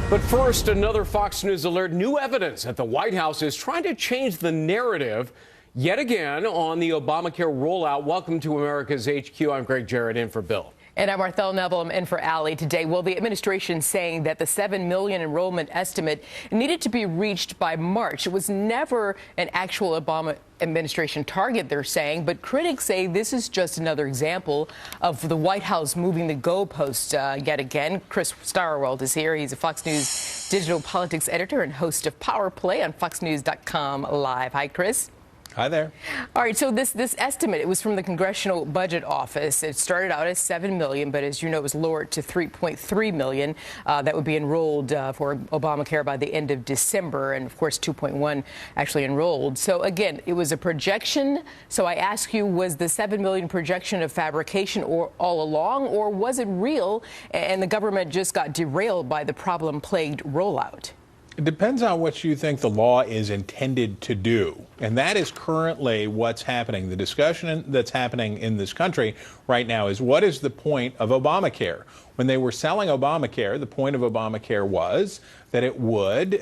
But first, another Fox News alert. New evidence that the White House is trying to change the narrative yet again on the Obamacare rollout. Welcome to America's HQ. I'm Greg Jarrett, in for Bill. And I'm Marthel Neville. I'm in for Allie today. Well, the administration saying that the 7 million enrollment estimate needed to be reached by March. It was never an actual Obama administration target, they're saying, but critics say this is just another example of the White House moving the goalposts yet again. Chris Starrwald is here. He's a Fox News digital politics editor and host of Power Play on foxnews.com live. Hi, Chris. Hi there. All right, so this estimate, it was from the Congressional Budget Office. It started out as 7 million, but as you know, it was lowered to 3.3 million. That would be enrolled for Obamacare by the end of December, and of course 2.1 actually enrolled. So again, it was a projection. So I ask you, was the 7 million projection a fabrication or all along, or was it real and the government just got derailed by the problem-plagued rollout? It depends on what you think the law is intended to do. And that is currently what's happening. The discussion that's happening in this country right now is, what is the point of Obamacare? When they were selling Obamacare, the point of Obamacare was that it would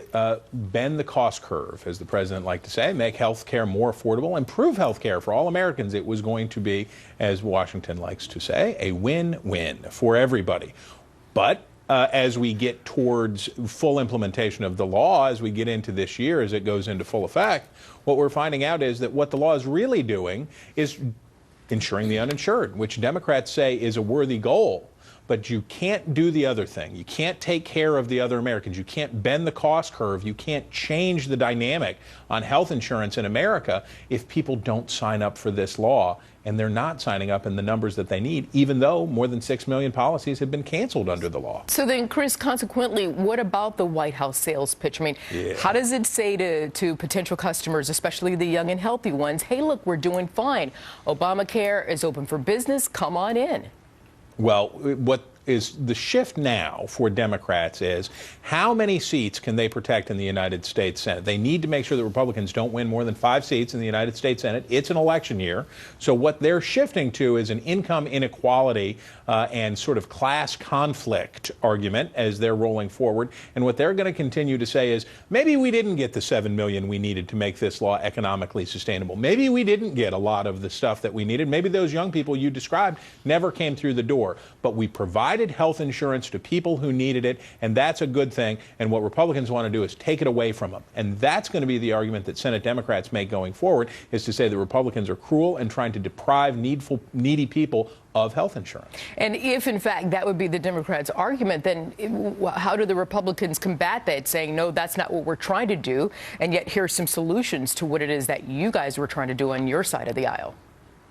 bend the cost curve, as the president liked to say, make health care more affordable, improve health care for all Americans. It was going to be, as Washington likes to say, a win-win for everybody. But as we get towards full implementation of the law, as we get into this year, as it goes into full effect, what we're finding out is that what the law is really doing is insuring the uninsured, which Democrats say is a worthy goal. But you can't do the other thing. You can't take care of the other Americans. You can't bend the cost curve. You can't change the dynamic on health insurance in America if people don't sign up for this law. And they're not signing up in the numbers that they need, even though more than 6 million policies have been canceled under the law. So then, Chris, consequently, what about the White House sales pitch? I mean, how does it say to potential customers, especially the young and healthy ones, hey, look, we're doing fine. Obamacare is open for business. Come on in. Well, what is the shift now for Democrats is, how many seats can they protect in the United States Senate? They need to make sure that Republicans don't win more than 5 seats in the United States Senate. It's an election year. So what they're shifting to is an income inequality and sort of class conflict argument as they're rolling forward. And what they're going to continue to say is, maybe we didn't get the 7 million we needed to make this law economically sustainable. Maybe we didn't get a lot of the stuff that we needed. Maybe those young people you described never came through the door. But we provided health insurance to people who needed it, and that's a good thing. And what Republicans want to do is take it away from them. And that's going to be the argument that Senate Democrats make going forward, is to say that Republicans are cruel and trying to deprive needy people of health insurance. And if, in fact, that would be the Democrats' argument, then how do the Republicans combat that, saying, no, that's not what we're trying to do, and yet here's some solutions to what it is that you guys were trying to do on your side of the aisle?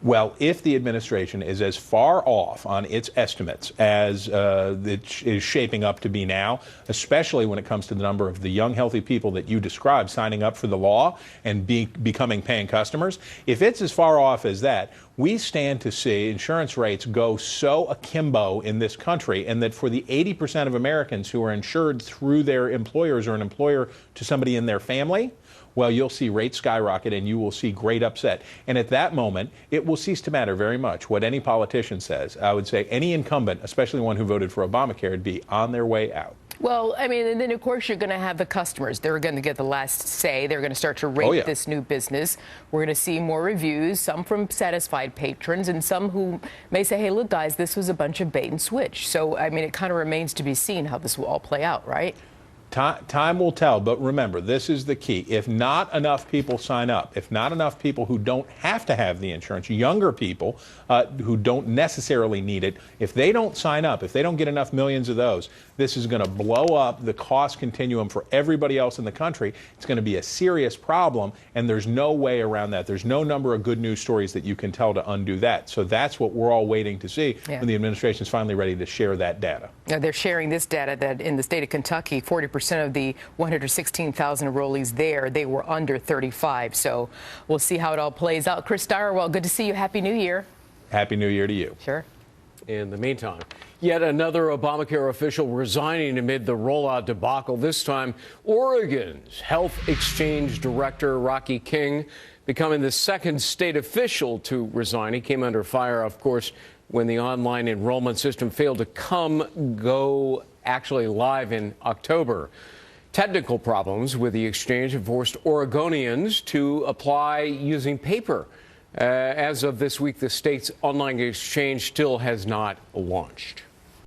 Well, if the administration is as far off on its estimates as it is shaping up to be now, especially when it comes to the number of the young, healthy people that you described signing up for the law and becoming paying customers, if it's as far off as that, we stand to see insurance rates go so akimbo in this country, and that for the 80% of Americans who are insured through their employers or an employer to somebody in their family, well, you'll see rates skyrocket and you will see great upset. And at that moment, it will cease to matter very much what any politician says. I would say any incumbent, especially one who voted for Obamacare, would be on their way out. Well, I mean, and then, of course, you're going to have the customers. They're going to get the last say. They're going to start to rate this new business. We're going to see more reviews, some from satisfied patrons and some who may say, hey, look, guys, this was a bunch of bait and switch. So, I mean, it kind of remains to be seen how this will all play out, right? Time will tell, but remember, this is the key. If not enough people sign up, if not enough people who don't have to have the insurance, younger people who don't necessarily need it, if they don't sign up, if they don't get enough millions of those, this is going to blow up the cost continuum for everybody else in the country. It's going to be a serious problem, and there's no way around that. There's no number of good news stories that you can tell to undo that. So that's what we're all waiting to see when the administration is finally ready to share that data. Now, they're sharing this data that in the state of Kentucky, 40% of the 116,000 enrollees there, they were under 35. So we'll see how it all plays out. Chris Starrwald, good to see you. Happy New Year. Happy New Year to you. Sure. In the meantime, yet another Obamacare official resigning amid the rollout debacle. This time, Oregon's Health Exchange Director, Rocky King, becoming the second state official to resign. He came under fire, of course, when the online enrollment system failed to go actually live in October. Technical problems with the exchange have forced Oregonians to apply using paper. As of this week, the state's online exchange still has not launched.